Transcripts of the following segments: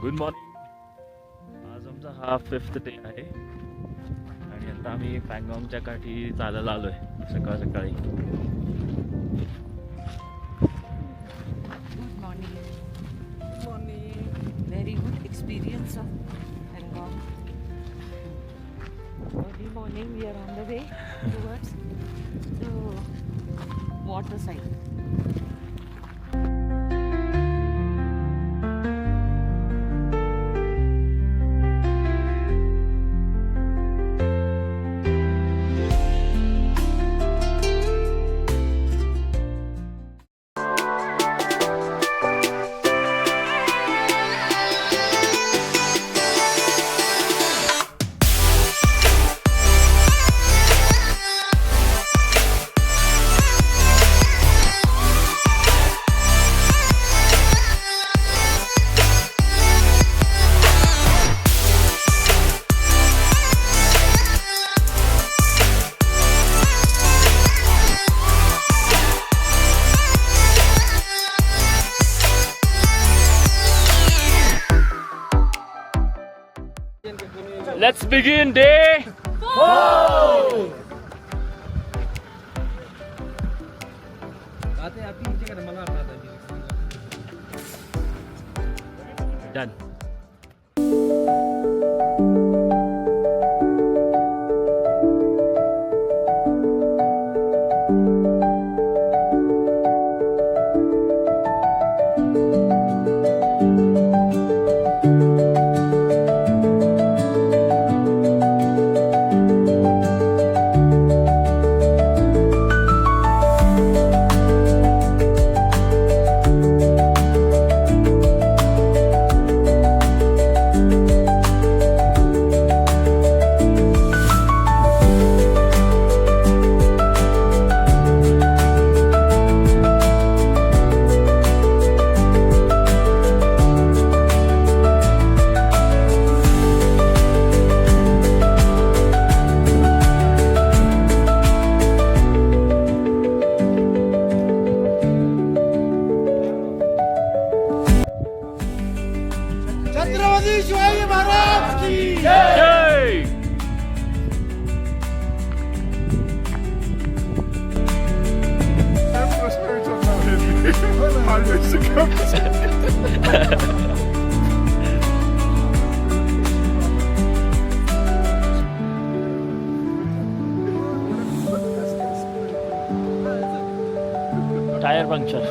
Good morning. आज आमचा हा 5th डे आहे आणि आता आम्ही पँगॉंगच्या काठी चालायला आलोय सकाळ सकाळी. Good morning. Good morning. Very good experience of Pangong. Early morning, we are on the way towards the water side. Let's begin day 4. Done. Chhatrapati Shivaji Maharaj की Yay! Tire puncture.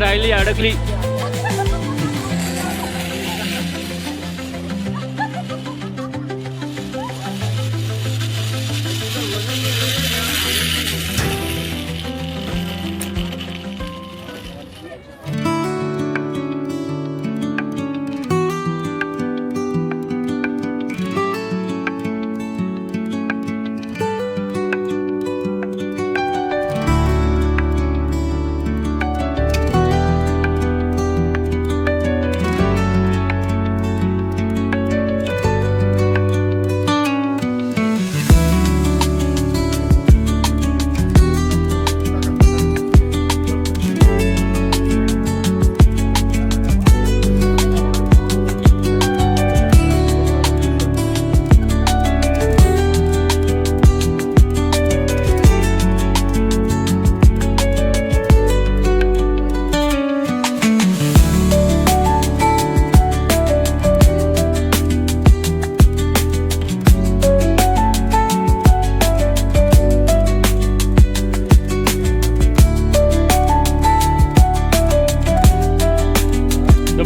राहिली अडकली.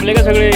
जमले का सगळे?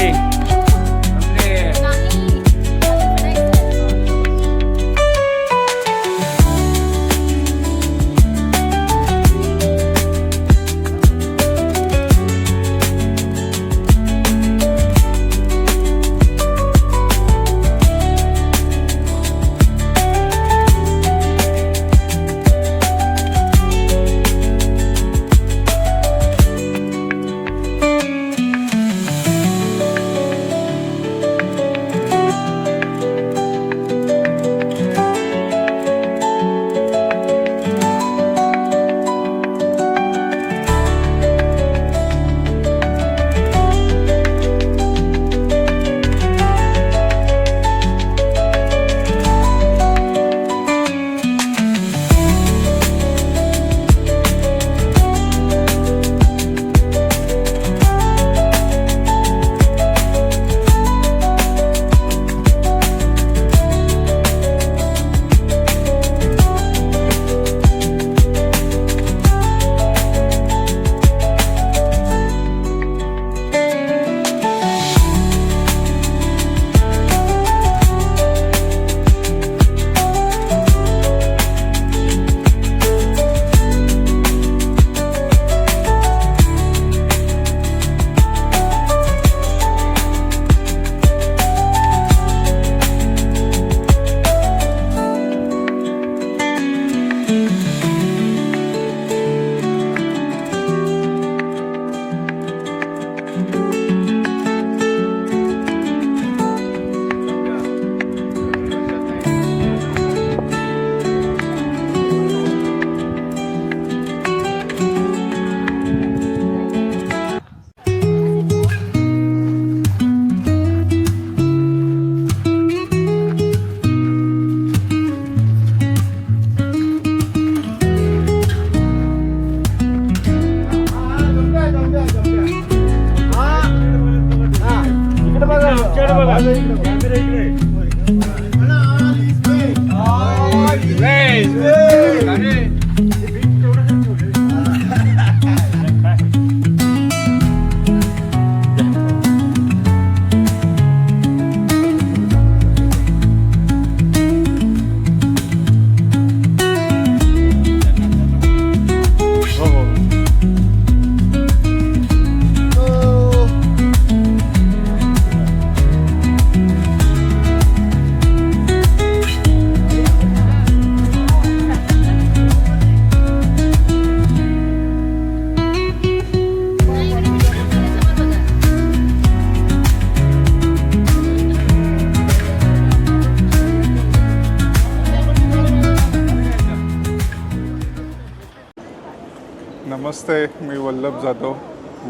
नमस्ते, मी वल्लभ जाधव.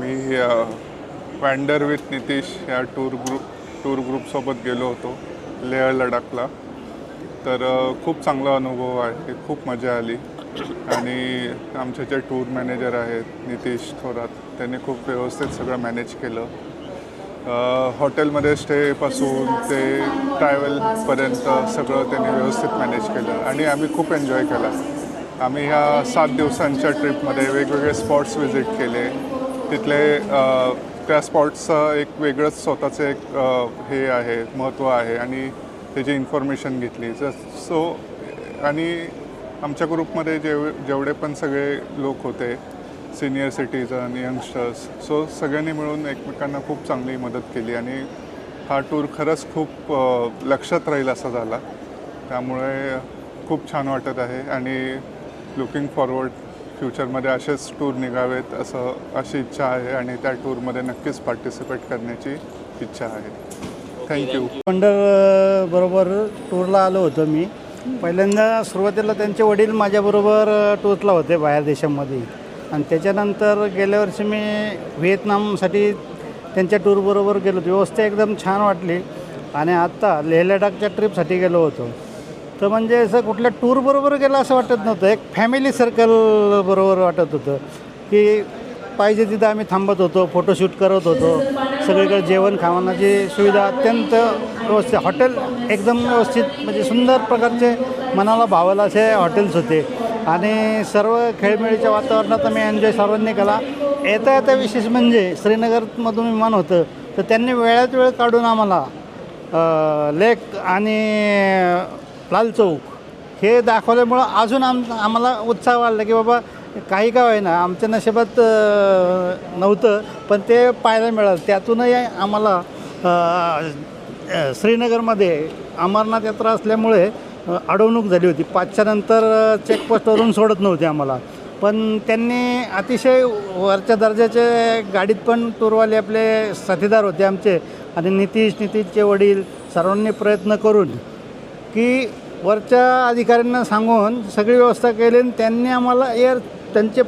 मी वँडर विथ नितीश या टूर ग्रुपसोबत गेलो होतो लेह लडाखला. तर खूप चांगला अनुभव आहे, खूप मजा आली. आणि आमचे जे टूर मॅनेजर आहेत नितीश थोरात, त्यांनी खूप व्यवस्थित सगळं मॅनेज केलं. हॉटेलमध्ये स्टेपासून ते ट्रॅव्हलपर्यंत सगळं त्यांनी व्यवस्थित मॅनेज केलं आणि आम्ही खूप एन्जॉय केला. आम्ही ह्या 7 दिवसांच्या ट्रिपमध्ये वेगवेगळे स्पॉट्स व्हिजिट केले. तिथले त्या स्पॉट्सचं एक वेगळंच स्वतःचं एक हे आहे, महत्त्व आहे आणि त्याची इन्फॉर्मेशन घेतली. सो आणि आमच्या ग्रुपमध्ये जेवढे पण सगळे लोक होते, सिनियर सिटीजन, यंगस्टर्स, सो सगळ्यांनी मिळून एकमेकांना खूप चांगली मदत केली आणि हा टूर खरंच खूप लक्षात राहील असा झाला. त्यामुळे खूप छान वाटत आहे आणि लुकिंग फॉरवर्ड फ्युचरमध्ये असेच टूर निघावेत अशी इच्छा आहे आणि त्या टूरमध्ये नक्कीच पार्टिसिपेट करण्याची इच्छा आहे. थँक्यू. वंडर बरोबर टूरला आलो होतो मी. पहिल्यांदा सुरुवातीला त्यांचे वडील माझ्याबरोबर टूरला होते बाहेर देशामध्ये आणि त्याच्यानंतर गेल्या वर्षी मी व्हिएतनामसाठी त्यांच्या टूरबरोबर गेलो होतो. व्यवस्था एकदम छान वाटली. आणि आत्ता लेह लडाखच्या ट्रिपसाठी गेलो होतो. तर म्हणजे असं कुठल्या टूरबरोबर गेलं असं वाटत नव्हतं, एक फॅमिली सर्कल बरोबर वाटत होतं की पाहिजे तिथं आम्ही थांबत होतो, फोटोशूट करत होतो. सगळीकडे जेवण खावण्याची सुविधा अत्यंत व्यवस्थित, हॉटेल एकदम व्यवस्थित, म्हणजे सुंदर प्रकारचे मनाला भावलं असे हॉटेल्स होते आणि सर्व खेळमेळीच्या वातावरणात आम्ही एन्जॉय सर्वांनी केला. येता येता विशेष म्हणजे श्रीनगरमधून विमान होतं, तर तर त्यांनी वेळात वेळ काढून आम्हाला लेक आणि लाल चौक हे दाखवल्यामुळं अजून आम्हाला उत्साह वाढला की बाबा काही का होईना आमच्या नशिबात नव्हतं पण ते पाहायला मिळालं. त्यातूनही आम्हाला श्रीनगरमध्ये अमरनाथ यात्रा असल्यामुळे अडवणूक झाली होती. 5च्या नंतर चेकपोस्टवरून सोडत नव्हते आम्हाला. पण त्यांनी अतिशय वरच्या दर्जाचे गाडीत पण टूरवाले आपले साथीदार होते आमचे आणि नितीशचे वडील सर्वांनी प्रयत्न करून की वरच्या अधिकाऱ्यांना सांगून सगळी व्यवस्था केली आणि त्यांनी आम्हाला त्यांचे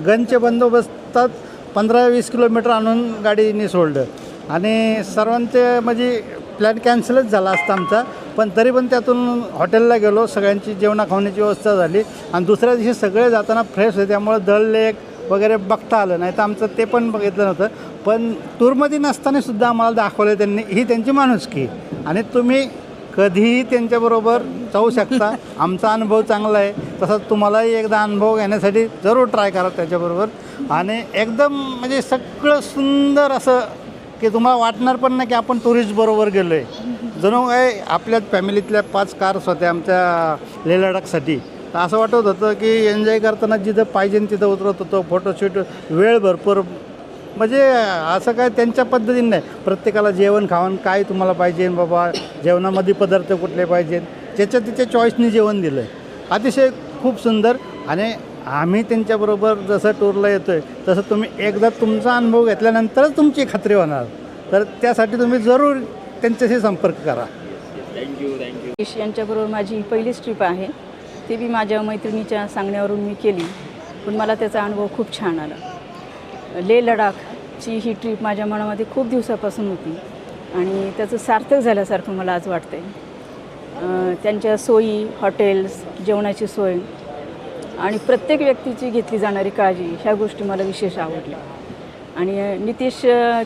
गनचे बंदोबस्तात 15-20 किलोमीटर आणून गाडीने सोडलं आणि सर्वांचे म्हणजे प्लॅन कॅन्सलच झाला असता आमचा. पण तरी पण त्यातून हॉटेलला गेलो, सगळ्यांची जेवणा खावण्याची व्यवस्था झाली आणि दुसऱ्या दिवशी सगळे जाताना फ्रेश होते. त्यामुळं दल लेक वगैरे बघता आलं नाही तर आमचं ते पण बघितलं नव्हतं. पण टूरमध्ये नसतानासुद्धा आम्हाला दाखवलं त्यांनी. ही त्यांची माणुसकी आणि तुम्ही कधीही त्यांच्याबरोबर जाऊ शकता. आमचा अनुभव चांगला आहे, तसंच तुम्हालाही एकदा अनुभव घेण्यासाठी जरूर ट्राय करा त्याच्याबरोबर. आणि एकदम म्हणजे सगळं सुंदर असं की तुम्हाला वाटणार पण नाही की आपण टुरिस्ट बरोबर गेलो आहे. जणू काय आपल्याच फॅमिलीतल्या 5 कार्स होत्या आमच्या लेह लडाखसाठी. तर असं वाटत होतं की एन्जॉय करताना जिथं पाहिजे तिथं उतरत होतो. फोटोशूट वेळ भरपूर म्हणजे असं काय त्यांच्या पद्धतीने नाही. प्रत्येकाला जेवण खावण काय तुम्हाला पाहिजे बाबा, जेवणामध्ये पदार्थ कुठले पाहिजे त्याच्या तिच्या चॉईसनी जेवण दिलं आहे. अतिशय खूप सुंदर. आणि आम्ही त्यांच्याबरोबर जसं टूरला येतो आहे तसं तुम्ही एकदा तुमचा अनुभव घेतल्यानंतरच तुमची खात्री होणार. तर त्यासाठी तुम्ही जरूर त्यांच्याशी संपर्क करा. नितीश यांच्याबरोबर माझी पहिलीच ट्रिप आहे. ती बी माझ्या मैत्रिणीच्या सांगण्यावरून मी केली पण मला त्याचा अनुभव खूप छान आला. लेह लडाखची ही ट्रिप माझ्या मनामध्ये खूप दिवसापासून होती आणि त्याचं सार्थक झाल्यासारखं मला आज वाटतं आहे. त्यांच्या सोयी, हॉटेल्स, जेवणाची सोय आणि प्रत्येक व्यक्तीची घेतली जाणारी काळजी ह्या गोष्टी मला विशेष आवडल्या. आणि नितीश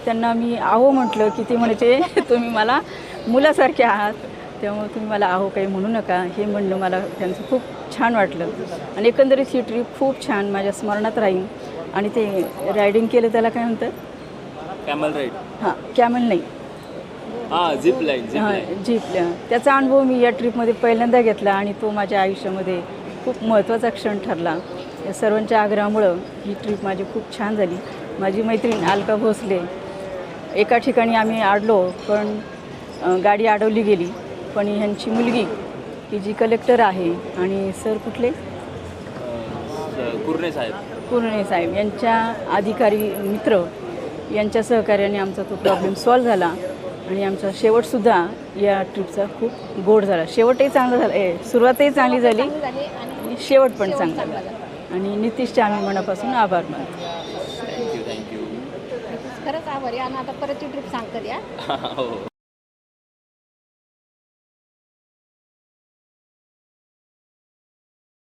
त्यांना मी आहो म्हटलं की ते म्हणायचे तुम्ही मला मुलासारखे आहात त्यामुळे तुम्ही मला आहो काही म्हणू नका. हे म्हणणं मला त्यांचं खूप छान वाटलं आणि एकंदरीत ही ट्रिप खूप छान माझ्या स्मरणात राहील. आणि ते रायडिंग केलं त्याला काय म्हणतात, कॅमल राईड. हां, कॅमल नाही, झिप लाईन. जीप. त्याचा अनुभव मी या ट्रिपमध्ये पहिल्यांदा घेतला आणि तो माझ्या आयुष्यामध्ये खूप महत्त्वाचा क्षण ठरला. या सर्वांच्या आग्रहामुळं ही ट्रिप माझी खूप छान झाली. माझी मैत्रीण अलका भोसले, एका ठिकाणी आम्ही अडलो पण गाडी अडवली गेली. पण ह्यांची मुलगी की जी कलेक्टर आहे आणि सर कुठले कुरणे साहेब यांच्या अधिकारी मित्र यांच्या सहकार्याने आमचा तो प्रॉब्लेम सॉल्व्ह झाला आणि आमचा शेवटसुद्धा या ट्रिपचा खूप गोड झाला. शेवटही चांगला झाला, सुरुवातही चांगली झाली आणि शेवट पण चांगला झाला. आणि नितीशचे आम्ही मनापासून आभार मानतो. थँक्यू. खरंच आभारी आणि आता परतची ट्रिप सांगतात या.